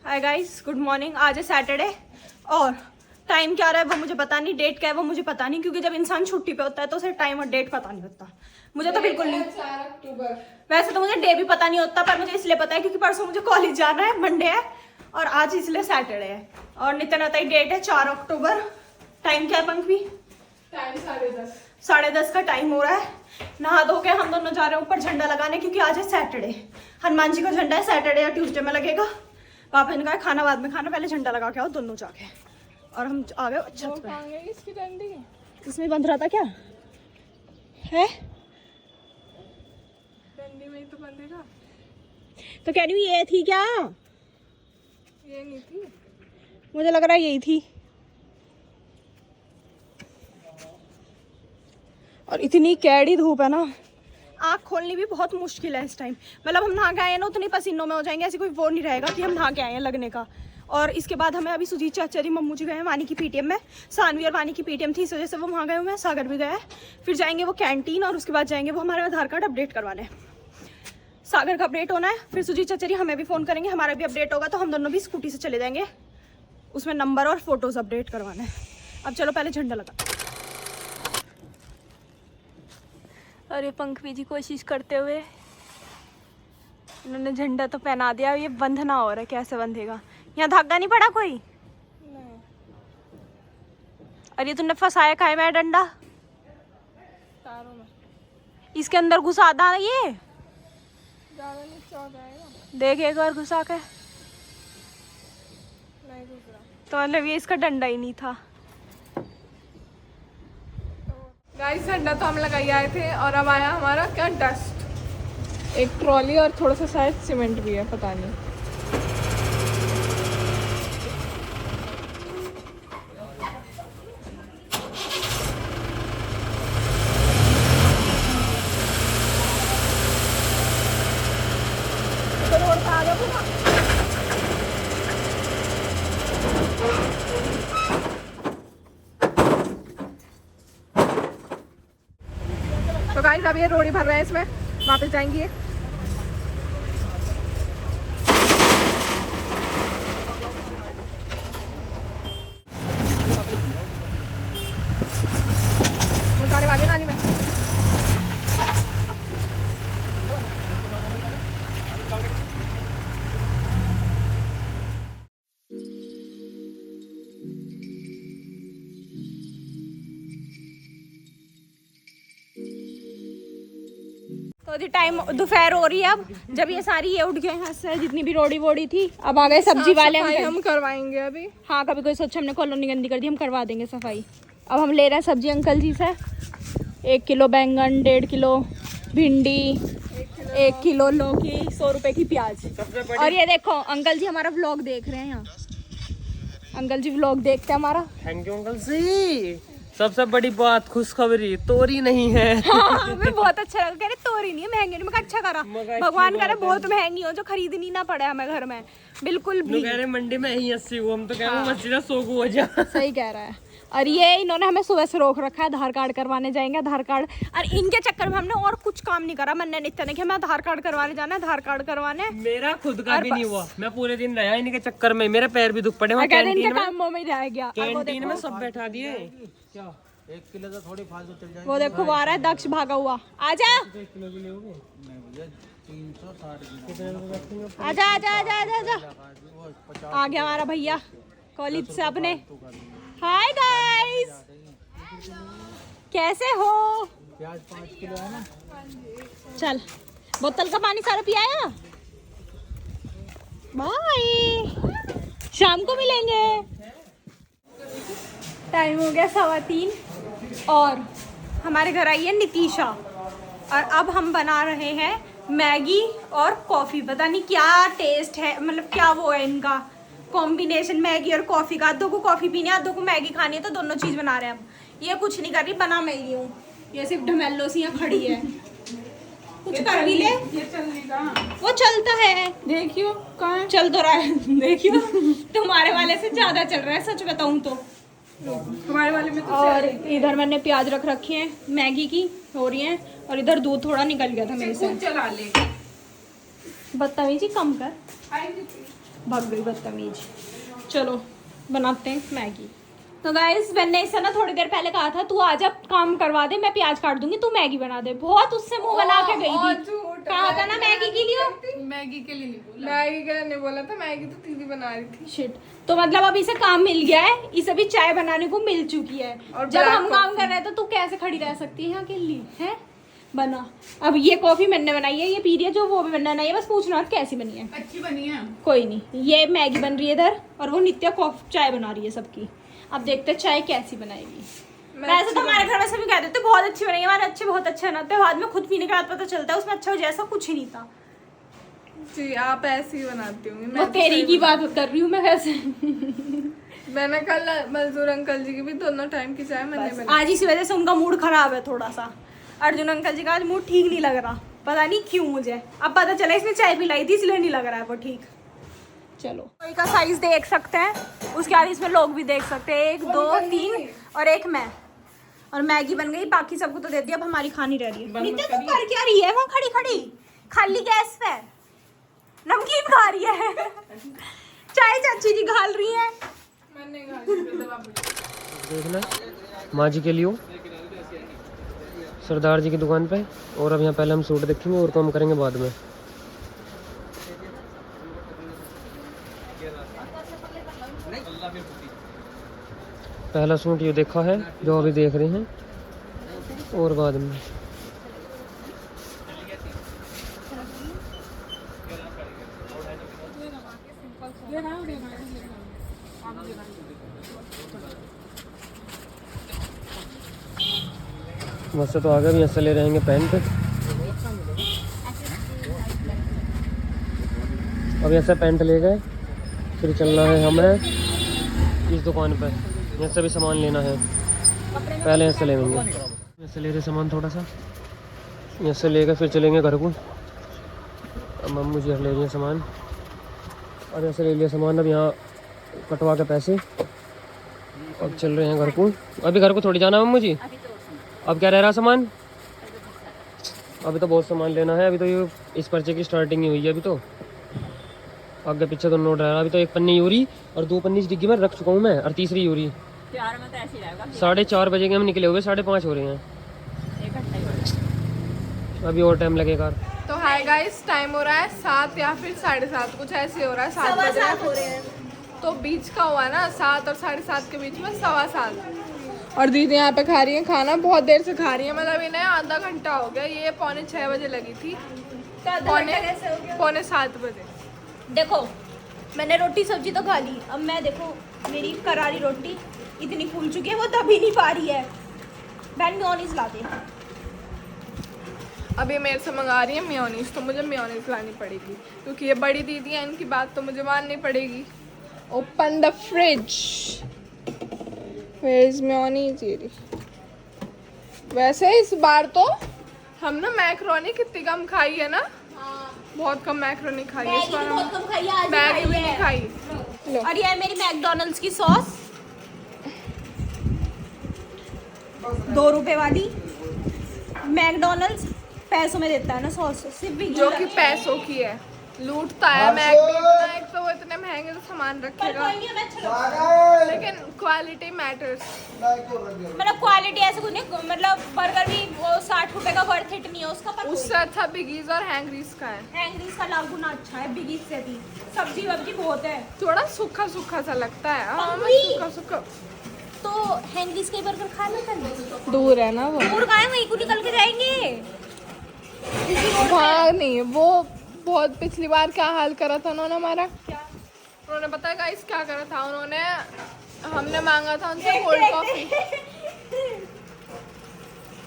Hi guys, good morning. आज है Saturday और टाइम क्या रहा है वो मुझे पता नहीं, डेट क्या है वो मुझे पता नहीं, क्योंकि जब इंसान छुट्टी पे होता है तो उसे टाइम और डेट पता नहीं होता। मुझे तो बिल्कुल नहीं। 4 अक्टूबर। वैसे तो मुझे डे भी पता नहीं होता, पर मुझे इसलिए पता है क्योंकि परसों मुझे कॉलेज जाना है, मंडे है और आज इसलिए सैटरडे है। और नितिन होता ही डेट है 4 अक्टूबर। टाइम क्या है पंखवी? टाइम 10:30। 10:30 का टाइम हो रहा है। नहा धो के हम दोनों जा रहे हैं ऊपर झंडा लगाने, क्योंकि आज है सैटरडे। हनुमान जी का झंडा है, सैटरडे या ट्यूसडे में लगेगा। पापा ने कहा खाना बाद में खाना, पहले झंडा लगा के आओ दोनों जाके। और हम आ गए छत पे। इसकी डंडी इसमें बंध रहा था क्या है? डंडी में ही तो बंधेगा। तो कह रही हूँ ये थी क्या? ये नहीं थी, मुझे लग रहा है यही थी। और इतनी कैड़ी धूप है ना, आँख खोलनी भी बहुत मुश्किल है इस टाइम। मतलब हम नहा के आए हैं ना, उतने पसीनों में हो जाएंगे, ऐसे कोई वो नहीं रहेगा कि हम नहा के आए हैं लगने का। और इसके बाद हमें अभी सुजीत चाचा जी मम्मू जी गए हैं वानी की पीटीएम में। सानवी और वानी की पीटीएम थी, इस वजह से वो वहाँ गए हुए हैं। सागर भी गया है। फिर जाएंगे वो कैंटीन और उसके बाद जाएंगे वो हमारे आधार कार्ड अपडेट करवाने। सागर का अपडेट होना है, फिर सुजीत चाचा जी हमें भी फ़ोन करेंगे, हमारा भी अपडेट होगा तो हम दोनों भी स्कूटी से चले जाएंगे, उसमें नंबर और फोटोज़ अपडेट करवाना है। अब चलो पहले झंडा लगा। अरे पंखवी जी कोशिश करते हुए उन्होंने झंडा तो पहना दिया। ये बंधना हो रहा है, कैसे बंधेगा? यहाँ धागा नहीं पड़ा कोई? नहीं। अरे तूने फंसाया खाए में डंडा तारों में इसके अंदर घुसा दा ये। ज्यादा नीचे हो जाएगा। देख एक बार घुसा के। नहीं दूसरा। तो मतलब ये इसका डंडा ही नहीं था। गाइस झंडा तो हम लगाई आए थे और अब आया हमारा क्या डस्ट। एक ट्रॉली और थोड़ा सा शायद सीमेंट भी है, पता नहीं। तो गाइस अब ये रोड़ी भर रहे हैं, इसमें वापस जाएंगे। गाड़ी वाली नानी में तो जी टाइम दोपहर हो रही है अब, जब ये सारी ये उठ गए हैं से जितनी भी रोड़ी वोड़ी थी। अब आ गए सब्जी वाले। हम करवाएंगे अभी। हाँ, कभी कोई सोचा हमने कॉलोनी गंदी कर दी, हम करवा देंगे सफाई। अब हम ले रहे हैं सब्जी अंकल जी से। 1 किलो बैंगन, 1.5 किलो भिंडी, 1 किलो लौकी, 100 रुपए की प्याज। और ये देखो अंकल जी हमारा व्लॉग देख रहे हैं। यहाँ अंकल जी व्लॉग देखते हैं हमारा। थैंक यू अंकल जी। सबसे बड़ी बात खुशखबरी, तोरी नहीं है। हाँ, हमें बहुत अच्छा लगा। कह रहे तोरी नहीं है, महंगी नहीं। मैं अच्छा करा, भगवान करे बहुत महंगी हो जो खरीदनी ना पड़े हमें घर में बिल्कुल भी। कह रहे मंडी में ही 80 को, हम तो कह रहे हैं मस्जिद 100 को हो जा। सही कह रहा है। और ये इन्होंने हमें सुबह से रोक रखा है, आधार कार्ड करवाने जाएंगे। आधार कार्ड, और इनके चक्कर में हमने और कुछ काम नहीं करा। मैंने नित्य ने कि हमें आधार कार्ड करवाने जाना है, आधार कार्ड करवाने। मेरा खुद का भी नहीं हुआ, मैं पूरे दिन रहा इनके चक्कर में, मेरे पैर भी दुख पड़े। इनके कामों में रह गया। कैंटीन में सब बैठा दिए। 1 किलो तो थोड़ी फालतू चल जाएगी। वो देखो वो आ रहा है, दक्ष भागा हुआ। आजा नहीं भैया 360 किलो। आजा आजा आजा आजा आजा। आ गया हमारा भैया कॉलेज से अपने। हाय गाइस, कैसे हो? प्याज 5 किलो है ना। चल बोतल का पानी सारा पियाया। बाय, शाम को मिलेंगे। टाइम हो गया 3:15 और हमारे घर आई है नितीशा। और अब हम बना रहे हैं मैगी और कॉफ़ी। पता नहीं क्या टेस्ट है, मतलब क्या वो है इनका कॉम्बिनेशन, मैगी और कॉफ़ी का। आधों को कॉफ़ी पीनी है, आधों को मैगी खानी है, तो दोनों चीज़ बना रहे हैं। अब ये कुछ नहीं कर रही, बना मैं ही हूँ। ये सिर्फ ढमेलो सी यहाँ खड़ी है। कुछ कर भी ले। ये चलने का वो चलता है, देखियो कहाँ चल तो रहा है। देखियो तुम्हारे वाले से ज़्यादा चल रहा है, सच बताऊँ तो। हमारे वाले में तो और इधर मैंने प्याज रख रखी है, मैगी की हो रही है। और इधर दूध थोड़ा निकल गया था मेरे से। चला ले। बदतमीजी कम कर। भाग गई बदतमीज। चलो बनाते हैं मैगी। तो गाइस मैंने इसे ना थोड़ी देर पहले कहा था तू आजा काम करवा दे, मैं प्याज काट दूंगी, तू मैगी बना दे। बहुत उससे मुंह बना के गई थी। कहा था ना मैगी के लिए, मैगी के लिए नहीं बोला, मैगी के लिए नहीं बोला था, मैगी तो दीदी बना रही थी। शिट। तो मतलब अब इसे काम मिल गया है, इसे भी चाय बनाने को मिल चुकी है। और जब हम black काम कर रहे थे तो तू कैसे खड़ी रह सकती है यहाँ अकेली है? बना। अब ये कॉफी मैंने बनाई है, ये पी रही है, जो वो भी बनाई है, बस पूछना कैसी बनी है। अच्छी बनी है। कोई नहीं, ये मैगी बन रही है इधर और वो नित्या कॉफी चाय बना रही है सबकी। अब देखते हैं चाय कैसी बनाएगी। वैसे तो हमारे घर में सभी कहते थे बहुत अच्छी बनेगी, हमारे अच्छे बहुत अच्छे बनाते हैं, बाद में खुद पीने के बाद पता चलता है उसमें अच्छा जैसा कुछ ही नहीं था। जी आप ऐसी ही बनाती होंगी। वो तेरी की बात कर रही हूँ मैं वैसे। मैंने कल मजदूर अंकल जी की भी दोनों टाइम की चाय मैंने बनाई। आज इसी वजह से उनका मूड खराब है थोड़ा सा। अर्जुन अंकल जी का आज मूड ठीक नहीं लग रहा, पता नहीं क्यों। मुझे अब पता चला इसने चाय पिलाई थी इसलिए नहीं लग रहा है वो ठीक। चलो कोई का साइज देख सकते हैं, उसके बाद इसमें लोग भी देख सकते हैं, 1 2 3 और एक मैं। और मैगी बन गई, बाकी सबको तो दे दिया, अब हमारी खानी रह रही है। नित्या तू कर क्या रही है वहाँ खड़ी खड़ी खाली गैस पे? नमकीन खा रही है। चाय चाची जी घाल रही है। देखना माँ जी के लिए सरदार जी की दुकान पे। और अब यहाँ पहले हम सूट देखेंगे और काम करेंगे बाद में। पहला सूट ये देखा है जो अभी देख रहे हैं, और बाद में वैसे तो आगे भी ऐसे ले रहेंगे पैंट। अब ऐसे पैंट ले गए, फिर चलना है हमें इस दुकान पर, ऐसे भी सामान लेना है। पहले ऐसे लेंगे, ऐसे ले रहे सामान थोड़ा सा, ऐसे लेकर फिर चलेंगे घर को। अब मम्मी जी ले रही है सामान, अब ऐसे ले लिया सामान। अब यहाँ कटवा के पैसे, अब चल रहे हैं घर को। अभी घर को थोड़ी जाना मम्मी जी, अब क्या रह रहा सामान? अभी तो बहुत सामान लेना है। अभी तो ये इस पर्चे की स्टार्टिंग ही हुई है। अभी तो आगे पीछे तो नोट रह रहा। अभी तो 1 पन्नी यूरी और 2 पन्नी इस डिग्गी में रख चुका हूँ मैं, और तीसरी यूरी। 4:30 बजे के हम निकले हुए, 5:30 हो रहे हैं। अभी और टाइम लगेगा। तो हाय गाइस, टाइम हो रहा है 7 या फिर 7:30, कुछ ऐसे हो रहा है। 7 बज रहे हैं तो बीच का हुआ ना, 7 और 7:30 के बीच में 7:15। और दीदी यहाँ पे खा रही है खाना, बहुत देर से खा रही है, मतलब इन्हें आधा घंटा हो गया। ये 5:45 बजे लगी थी, पौने 7 बजे। देखो मैंने रोटी सब्जी तो खा ली, अब मैं देखो मेरी करारी रोटी इतनी फूल चुकी है वो दब ही नहीं पा रही है। बहन मेयोनीज ला दे। अभी मेरे से मंगा रही है मेयोनीज, तो मुझे मेयोनीज लानी पड़ेगी क्योंकि ये बड़ी दीदी है, इनकी बात तो मुझे माननी पड़ेगी। Open the fridge, where is mayonnaise? वैसे इस बार तो हम ना मैक्रोनी कितनी कम खाई है ना, बहुत कम मैक्रोनी खाई है इस बार। बहुत कम खाई है, आज मैगी भी नहीं खाई। लो। और ये है मेरी मैकडॉनल्ड्स की सॉस, 2 रुपए वाली। मैकडॉनल्ड्स पैसों में देता है ना सॉस, सिर्फ जो कि पैसों की है, लूटता है मैकडॉनल्ड्स। एक तो वो इतने महंगे तो सामान रखेगा, लेकिन क्वालिटी मैटर्स। मतलब क्वालिटी ऐसे कुछ नहीं, मतलब बर्गर भी वो 60 रुपए का वर्थ इट नहीं है उसका, पर उससे अच्छा बिगीज और हैंगरीज का है। हैंगरीज का लाख गुना अच्छा है बिगीज से भी। सब्जी वब्जी बहुत है, थोड़ा सूखा सूखा सा लगता है। हाँ, मम्मी। सूखा सूखा। तो हैंगरीज के बर्गर खा लो कल। दूर है ना वो, दूर कहाँ है, वहीं को निकल के जाएंगे। वहाँ नहीं, वो बहुत पिछली बार क्या हाल करा था उन्होंने हमारा। क्या उन्होंने पता है गाइस क्या करा था? उन्होंने, हमने मांगा था उनसे कोल्ड कॉफी।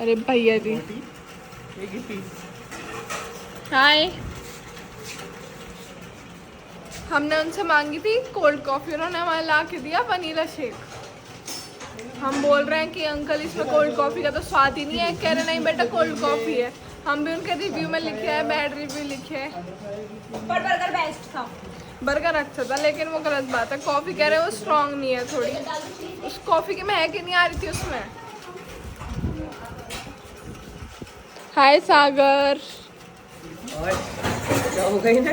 अरे भैया जी, हाय। हमने उनसे मांगी थी कोल्ड कॉफी, उन्होंने हमें ला के दिया वनीला शेक। हम बोल रहे हैं कि अंकल इसमें कोल्ड कॉफी का तो स्वाद ही नहीं है। कह रहे नहीं बेटा कोल्ड कॉफी है। हम भी उनके रिव्यू में लिखे है, बैड रिव्यू लिखे है, पर बर्गर बेस्ट था। बर्गर अच्छा था, लेकिन वो गलत बात है। कॉफी कह रहे वो स्ट्रांग नहीं है थोड़ी, उस कॉफी की महक ही नहीं आ रही थी उसमें। हाय सागर, क्या हो गई ना?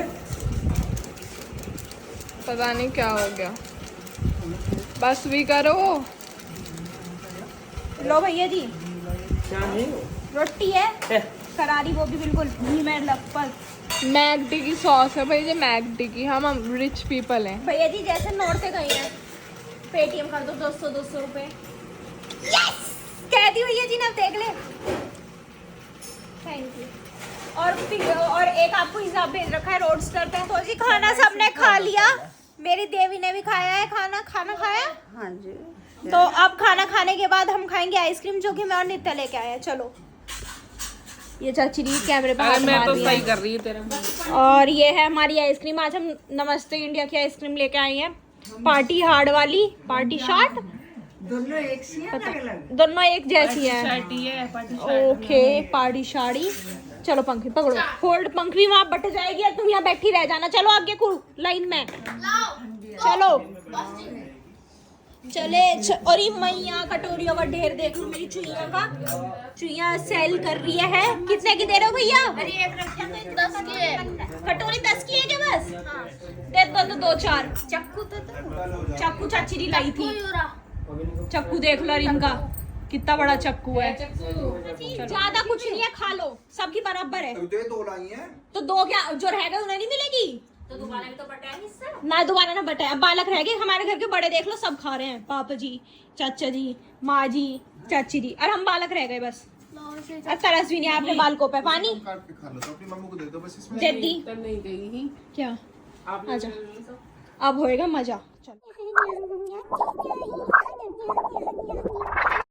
पता नहीं क्या हो गया, बस भी करो। लो भैया जी, रोटी है करारी, वो भी बिल्कुल घी में लपट। मैगडी की सॉस है भैया जी, मैगडी की। हम रिच पीपल हैं भैया जी जैसे नोट से गई हैं, पेटीएम कर दो 200 रुपए। यस, कह दी भैया जी ने, अब देख ले। Thank you. और एक आपको हिसाब भेज रखा है रोडस्टर पे। तो जी खाना सबने खा लिया, मेरी देवी ने भी खाया है खाना। खाना खाया? हाँ जी। तो अब खाना खाने के बाद हम खाएंगे आइसक्रीम, जो कि मैं और नित्या लेके आए हैं। चलो, ये चाची जी कैमरे पे हाथ मार रही है। कर रही है तेरा। और ये है हमारी आइसक्रीम। आज हम नमस्ते इंडिया की आइसक्रीम लेके आई हैं, पार्टी हार्ड वाली, पार्टी शार्ट। दोनों एक सी है, अलग-अलग। दोनों एक जैसी है। ओके, पार्टी शाड़ी। चलो पंखी पकड़ो, होल्ड। पंखी वहाँ बट जाएगी और तुम यहाँ बैठी रह जाना। चलो आगे को लाइन में चलो। चले और ये मैया कटोरियों का ढेर देख लो, मेरी चुईया का। चुईया सेल कर रही है। कितने की दे रहे हो भैया? कटोरी 10 की है क्या? बस दे दो तो 2-4 चाकू चाची ने लाई थी। चक्कू देख लो इनका, कितना बड़ा चक्कू है। ज्यादा कुछ नहीं है, खा लो, सबकी बराबर है। तो 2 क्या जो रहेगा उन्हें नहीं मिलेगी? तो दोबारा भी तो बटाया हिस्सा ना, दोबारा ना बटाया। अब बालक रह गए हमारे घर के बड़े, देख लो सब खा रहे हैं, पापा जी, चाचा जी, माँ जी, चाची जी, और हम बालक रह गए बस। और तरस भी नहीं आपने बालकों पे। पानी जल्दी क्या? आजा, अब होएगा मजा। चलो